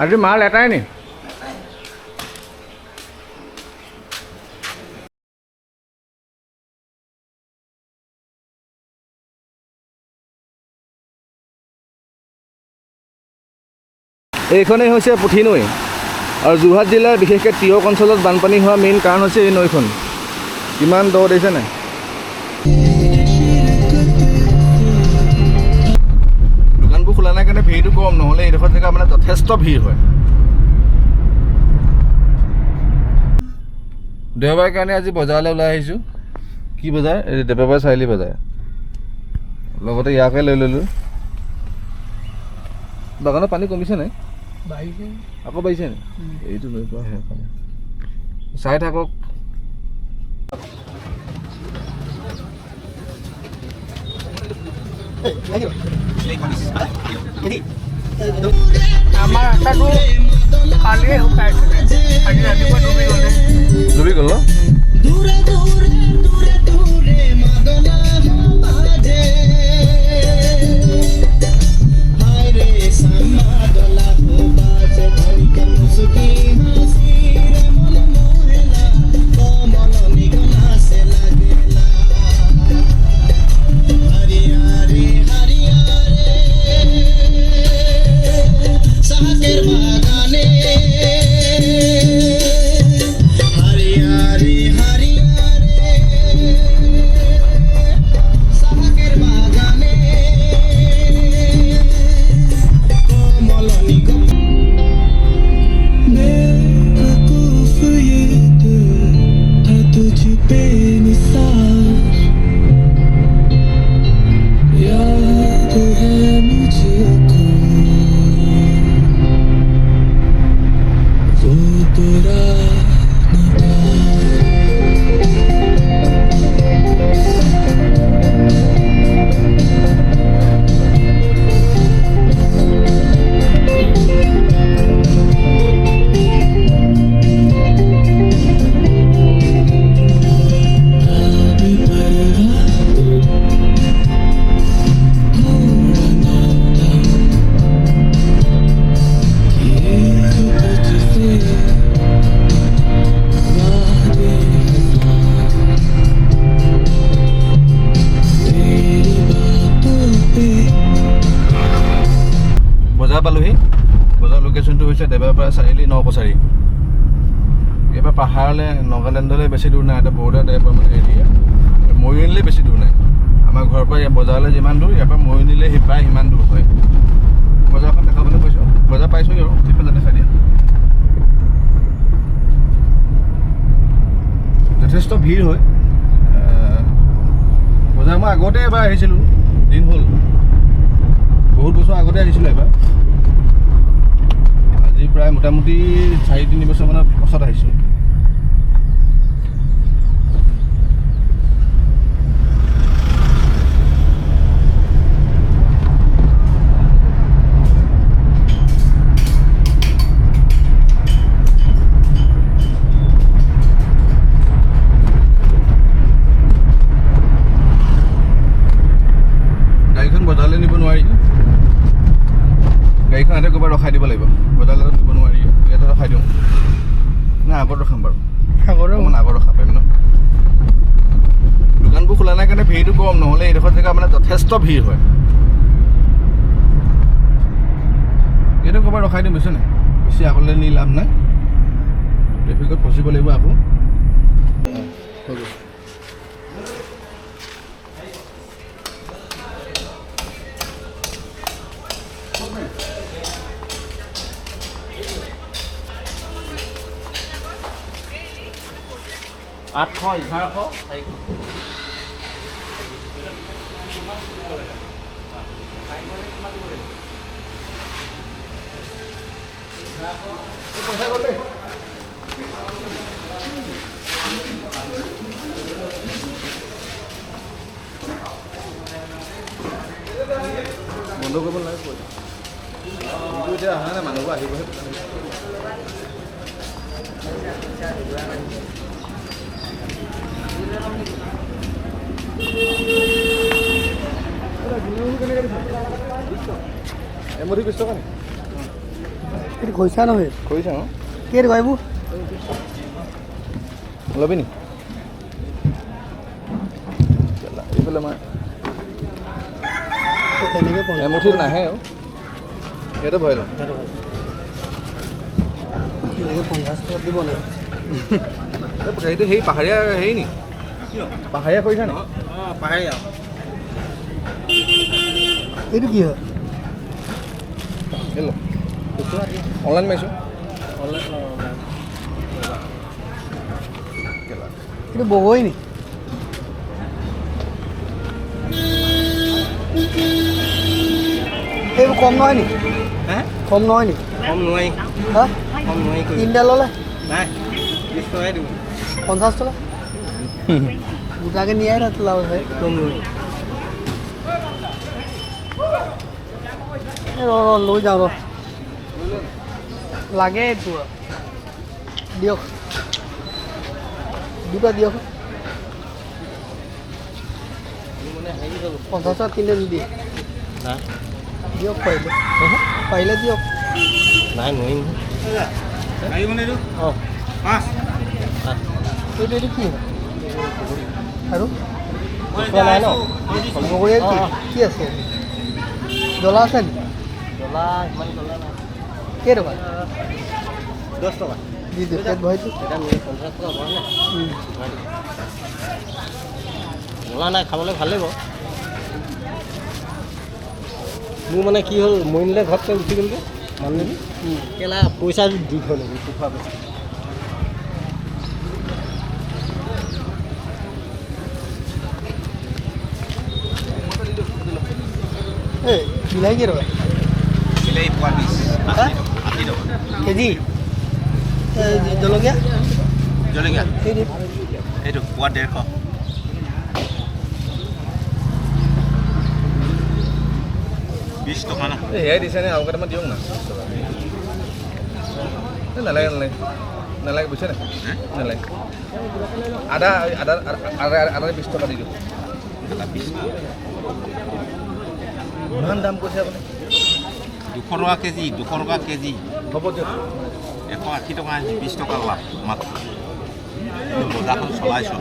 আজি মাল এটাই নি? এইখনেই হৈছে পুঠি নৈ আৰু যোৰহাট জিলাৰ বিশেষকৈ তিয়ক অঞ্চলত বানপানী হোৱা মেইন কাৰণ হৈছে এই নৈখন। কিমান দ দেখিছে নাই? দোকানবোৰ খোলা নাই কাৰণে ভিৰটো কম, নহ'লে এইডোখৰ জেগা মানে যথেষ্ট ভিৰ হয়। দেওবাৰ কাৰণে আজি বজাৰলৈ ওলাই আহিছোঁ। কি বজাৰ? এই দেওবাৰ চাৰিআলি বজাৰ। লগতে ইয়াকে লৈ ল'লোঁ। বাগানত পানী কমিছে নাই? বাঢ়িছে। আকৌ বাঢ়িছে নি? এইটো লৈ পোৱা হে পানী। চাই থাকক। আমাৰ ৰাস্তাটো কালিয়ে শুকাইছিলে, আজি ৰাতিপুৱা ডুবি গ'ল ন? পালোহি। বজাৰ লোকেশ্যনটো হৈছে দেৱাপাৰা চাৰিআলি নকছাৰী। এবাৰ পাহাৰলৈ নাগালেণ্ডলৈ বেছি দূৰ নাই, এটা বৰ্ডাৰ টাইপৰ মানে এৰিয়া। মৰিয়নিলৈ বেছি দূৰ নাই। আমাৰ ঘৰৰ পৰা বজাৰলৈ যিমান দূৰ, ইয়াৰ পৰা মৰিয়নিলৈ প্ৰায় সিমান দূৰ হয়। বজাৰখন দেখাবলৈ কৈছোঁ, বজাৰ পাইছোঁ আৰু সেইফালে দেখাই দিয়া। যথেষ্ট ভিৰ হয় বজাৰ। মই আগতে এবাৰ আহিছিলোঁ, দিন হ'ল, বহুত বছৰ আগতে আহিছিলোঁ এবাৰ। আজি প্ৰায় মোটামুটি 4-3 বছৰমানৰ পাছত আহিছোঁ। গাড়ীখন বজাৰলৈ নিব নোৱাৰি, গাড়ীখন ইয়াতে ক'ৰবাত ৰখাই দিব লাগিব। বজাৰলৈ নিব নোৱাৰি, ইয়াতে ৰখাই দিওঁ না আগত ৰখাম বাৰু? অকণমান আগত ৰখা পাৰিম ন? দোকানবোৰ খোলা নাই কাৰণে ভিৰটো কম, নহ'লে এইডোখৰ জেগা মানে যথেষ্ট ভিৰ হয়। ইয়াতে ক'ৰবাত ৰখাই দিম, বুজিছে নাই? বেছি আগলৈ নি লাভ নাই, ট্ৰেফিকত ফচিব লাগিব আকৌ। হৈ গ'ল। আঠশ, 1100, বন্ধ কৰিব নালাগে, এতিয়া অহা নাই, মানুহবোৰ আহিবহে। এমুঠি 20 টকা নি? এইটো কৈছা নহয় কৰিছা ন কি কয় এইবোৰ ল'বি নি এইফালে আমাৰ তেনেকৈ এমুঠিত নাহে আৰু সেইটো ভয় লওঁ তেনেকৈ 50 টকাত দিব লাগিব সেইটো সেই পাহাৰীয়া হেৰি নি পাহাৰীয়া কৰিছা নি অঁ পাহাৰীয়া এইটো কি হয় অনলাইন মাৰিছোঁ এইটো বগৈ নি এইবোৰ কম নহয় নি হে কম নহয় নি কম নোৱাৰি হা কম নোৱাৰি কৰি তিনিটা ল'লে নাই 20 টকাই দিব 50 টকা গোটাকৈ নিয়াই তাত লাভ আছে একদম নোৱাৰি লৈ যাওঁ ৰ লাগে এইটো দিয়ক দুটা দিয়ক 50 টকা কিনে নিদিয়ে নাই দিয়ক পাৰিলে দিয়ক নাই নোৱাৰিম পাৰিবনে এইটো অঁ 5 এইটো কি হয় আৰু নাই ন বগৰীয়া কি আছে জ্বলা আছে নি জ্বলা ইমান জ্বলা নাই কেইটকা 10 টকা দি দিওঁ পেট ভৰাইছোঁ এটা মিলি 50 টকা ভৰা নাই জ্বলা নাই খাবলৈ ভালেই বাৰু মোৰ মানে কি হ'ল মৰিলে ঘৰত উঠি গ'লগৈ মানুহজনী কেলা পইচা দি থৈ ল'বি খোৱা পইচা এই বিলাহী কেইটকা বিলাহী পোৱা 20 হা? 80 টকা কেজি জলকীয়া জলকীয়া এই দি এইটো পোৱা 150 20 টকা না সেয়াই দিছেনে আৰু কেইটামান দিয়ক না নালাগে নালাগে নালাগে বুজিছে নাই নালাগে আদা আদা আদা আদা 20 টকা দি দিওঁ ইমান দাম কৈছে আপুনি 200 টকা কেজি 200 টকা কেজি হ'ব দিয়ক 180 টকা 20 টকা লাভ মাত্ৰ বজাৰখন চলাইছোঁ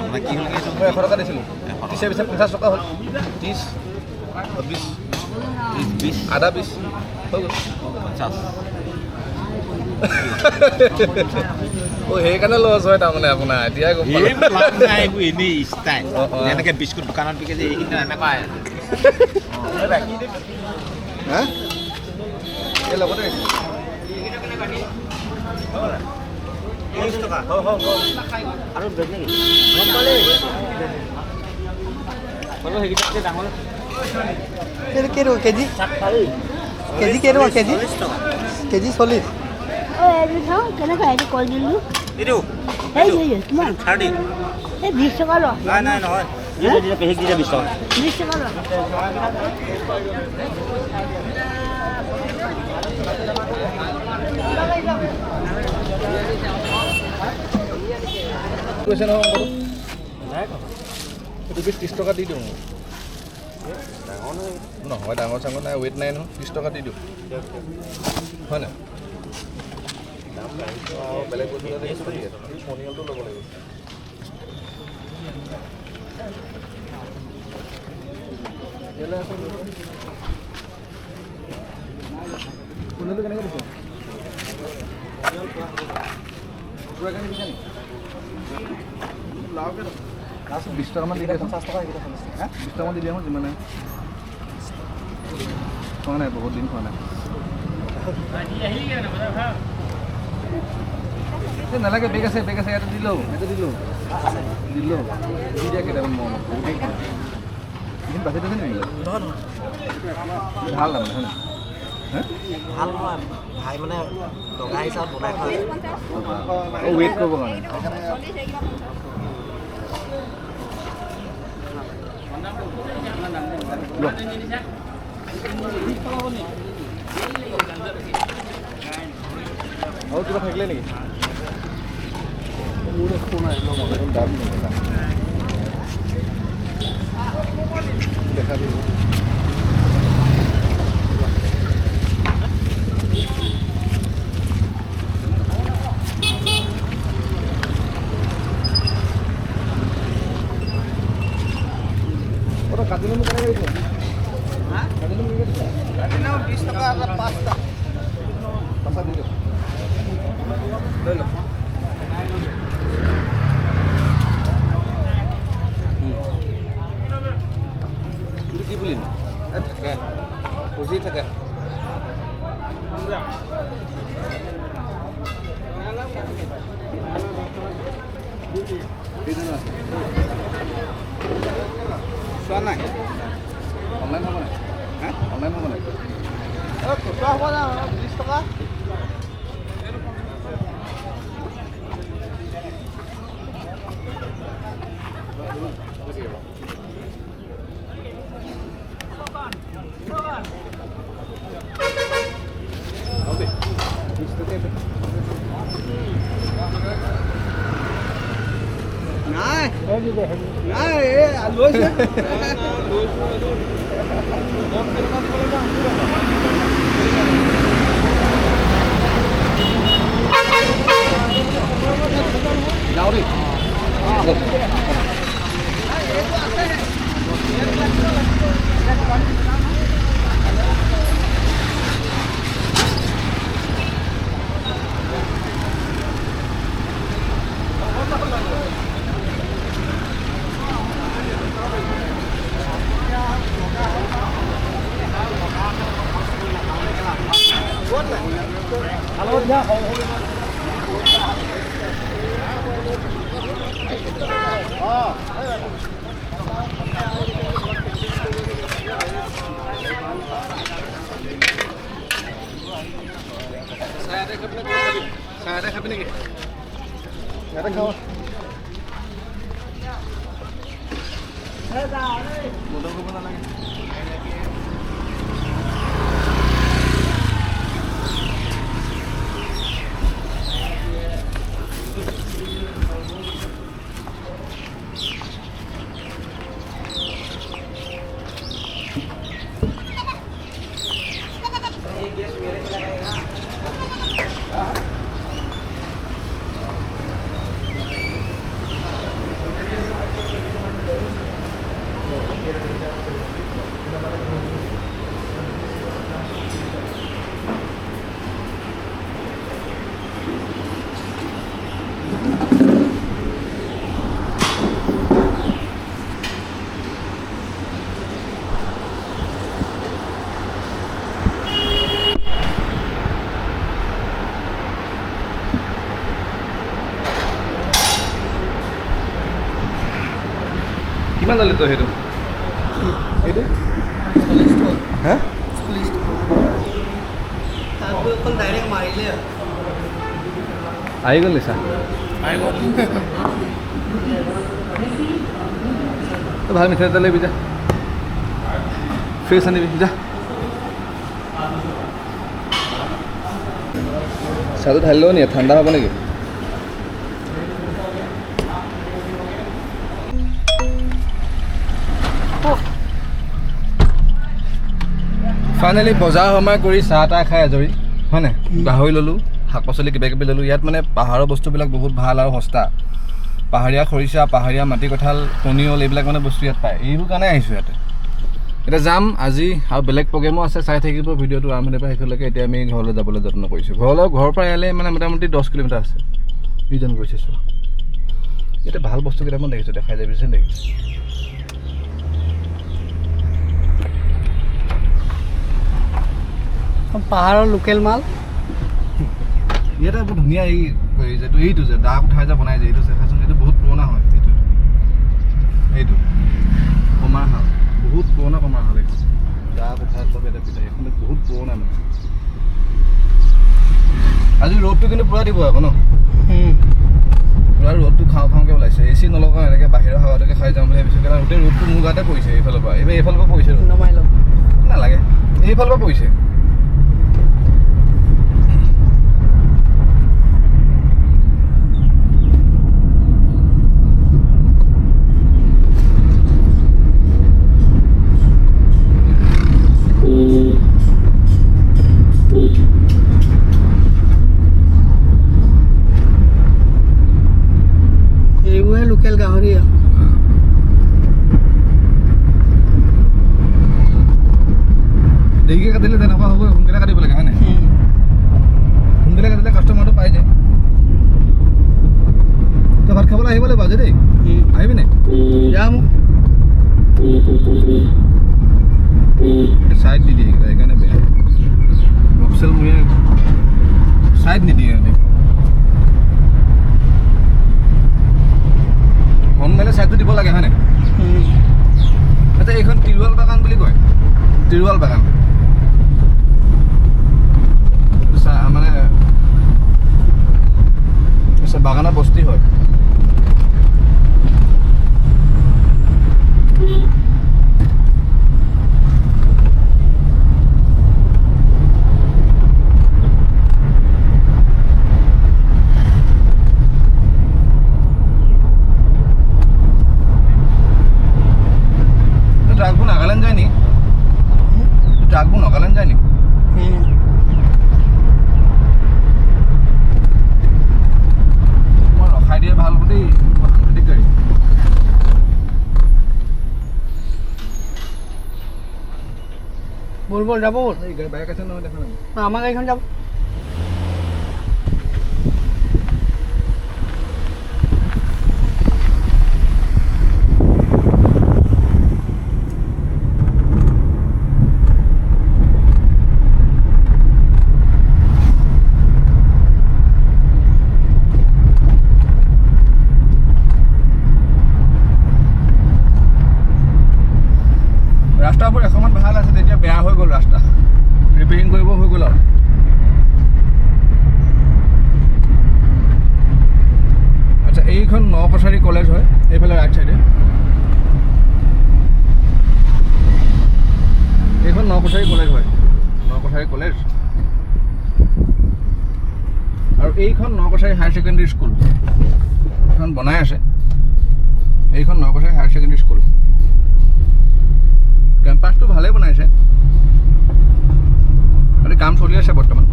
আপোনাৰ কি হ'লগৈ এইটো মই 100 টকা দিছিলোঁ 100 পিছে পিছে 50 টকা হ'ল 30 20 20 আদা 20 হৈ গ'ল 50 সেইকাৰণে লছ হয় তাৰমানে আপোনাৰ এতিয়াই গম পালোঁ এইবোৰ লাভ নাই এইবোৰ এনেই ষ্টাইল অঁ, অঁ। যেনেকৈ বিস্কুট দোকানত বিকে যে এইকেইটা এনেকুৱা হা এই লগতে 30 টকা আৰু বেগ নেকি হ'লেও সেইকেইটাতকৈ ডাঙৰ এইটো কেইটকা কেজি কেজি কেইটকা কেজি 40 টকা কেজি 40 এইটো চাওঁ কেনেকুৱা এইটো কলডিলটো এইটো এই কিমান 30 এই 20 টকা ল নাই নাই নহয় পেহীক দিলে 20 টকা 20 টকা ল কৈছে নহয় এইটো 30 টকা দি দিওঁ নহয় ডাঙৰ চাঙৰ নাই ৱেইট নাই নহয় 30 টকা দি দিওঁ হয় নাই বেলেগ বস্তু পনিয়লটো ল'ব লাগিব পনিয়লটো কেনেকৈ দিছে লাষ্ট 20 টকামান দি দিয়ে 50 টকা 20 টকামান দি দিয়া হ'ল যিমানে খোৱা নাই বহুত দিন খোৱা নাই এই নালাগে বেগ আছে ইয়াতে দিলোঁ দিলোঁ দি দিয়া কেইটামান মন এইখিনি বাচি দিছে নেকি ভাল তাৰমানে হয় নাই ভাল নহয় ভাই মানে লগা হিচাপত বনাই খালে ৱেইট কৰিবৰ কাৰণে আৰু কিবা থাকিলে নেকি মোৰ একো নাই দাম দেখা দিব 20 টকা এটা 5টা লৈ ল কি বুলি থাকে বুজি থাকে চোৱা নাই অনলাইন হ'ব নাই হা অনলাইন হ'ব নাই খুচুৰা হ'ব না 20 টকা নাই নাই লৈছে যাওঁ দেই চাহ এটা খাবি নেকি এটা খাওঁ মদৰ খাব নালাগে কিমান ল'লি তই সেইটো এইটো হা ডাইৰেক্ট মাৰিলে আহি গ'ল নিছা তই ভাল মিঠাই এটা ল'বি যা ফ্ৰেছ আনিবি যা চাহটো ঢালি লওঁ নি ঠাণ্ডা হ'ব নেকি ফাইনেলি বজাৰ সমাৰ কৰি চাহ তাহ খাই আজৰি হয় নাই গাহৰি ল'লোঁ শাক পাচলি কিবা কিবি ল'লোঁ ইয়াত মানে পাহাৰৰ বস্তুবিলাক বহুত ভাল আৰু সস্তা পাহাৰীয়া খৰিচা পাহাৰীয়া মাটি কঁঠাল পনিয়ল এইবিলাক মানে বস্তু ইয়াত পায় এইবোৰ কাৰণে আহিছোঁ ইয়াতে এতিয়া যাম আজি আৰু বেলেগ প্ৰগ্ৰেমো আছে চাই থাকিব ভিডিঅ'টো আৰম্ভণিৰ পৰা শেষলৈকে এতিয়া আমি ঘৰলৈ যাবলৈ যত্ন কৰিছোঁ ঘৰৰ পৰা ইয়ালৈ মানে মোটামুটি 10 কিলোমিটাৰ আছে দুজন গৈছে চোৱা ইয়াতে ভাল বস্তু কেইটামান দেখিছোঁ দেখাই যাবিচোন দেখিছোঁ পাহাৰৰ লোকেল মাল ইয়াতে বহুত ধুনীয়া এইটো যে দা কোঠাই যে বনাই যে এইটো চাচোন এইটো বহুত পুৰণা হয় এইটো কমাৰ শাল বহুত পুৰণা কমাৰ শাল এইখন দা কোঠাই চব এটা পিঠা এইখন বহুত পুৰণা মানে আজি ৰ'দটো কিন্তু পুৰা দিব আকৌ ন পুৰা ৰ'দটো খাওঁকৈ ওলাইছে এ চি নলগাওঁ এনেকৈ বাহিৰৰ হাৱাটোকে খাই যাম বুলি ভাবিছোঁ কাৰণ গোটেই ৰ'দটো মোৰ গাতে পৰিছে এইফালৰ পৰা এইফালৰ পৰা পৰিছে নমাই লওঁ নালাগে এইফালৰ পৰা পৰিছে লোকেল গাহৰি দেৰিকৈ কাটিলে তেনেকুৱা হ'ব, সোনকালে কাটিব লাগে হয় নাই? সোনকালে কাটিলে কাষ্টমাৰটো পাই যায়। তই ভাত খাবলৈ আহিব লাগিব আজি দেই, আহিবি নে? যাম ছাইড নিদিয়ে সেইকাৰণে বেয়া। বক্সেল মূৰে ছাইড নিদিয়ে সিহঁতে। মন মেলে ছাইডটো দিব লাগে হয় নাই? আচ্ছা এইখন তিৰুৱাল বাগান বুলি কয়, তিৰুৱাল বাগান মানে বাগানৰ বস্তি হয়। ট্ৰাকবোৰ নাগালেণ্ড যায় নি? ট্ৰাকবোৰ নাগালেণ্ড যায় নি? মই ৰখাই দিয়ে ভাল হ'ব দেই, সাংঘাতিক গাড়ী। বল বল যাব বল এই বাইক আছে নহয় দেখা নাই? আমাৰ গাড়ীখন যাব ৰাস্তাবোৰ এসময়ত ভাল আছে, তেতিয়া বেয়া হৈ গ'ল ৰাস্তা, ৰিপেয়াৰিং কৰিব হৈ গ'ল আৰু। আচ্ছা এইখন নকছাৰী কলেজ হয়, এইফালে ৰাইট চাইডে। এইখন নকছাৰী কলেজ হয়, নকছাৰী কলেজ। আৰু এইখন নকছাৰী হায়াৰ ছেকেণ্ডেৰী স্কুল, এইখন বনাই আছে। এইখন নকছাৰী হায়াৰ ছেকেণ্ডেৰী স্কুল। কেম্পাছটো ভালেই বনাইছে, খালি কাম চলি আছে বৰ্তমান।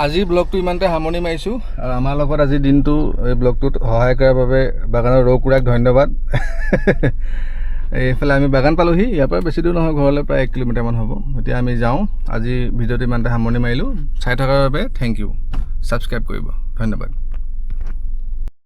আজিৰ ব্লগটো ইমানতে সামৰণি মাৰিছোঁ। আৰু আমাৰ লগত আজিৰ দিনটো এই ব্লগটোত সহায় কৰাৰ বাবে বাগানৰ ৰৌ কুৰাক ধন্যবাদ। এইফালে আমি বাগান পালোঁহি, ইয়াৰ পৰা বেছি দূৰ নহয়, ঘৰলৈ প্ৰায় 1 কিলোমিটাৰমান হ'ব। এতিয়া আমি যাওঁ। আজি ভিডিঅ'টো ইমানতে সামৰণি মাৰিলোঁ। চাই থকাৰ বাবে থেংক ইউ। ছাবস্ক্ৰাইব কৰিব, ধন্যবাদ।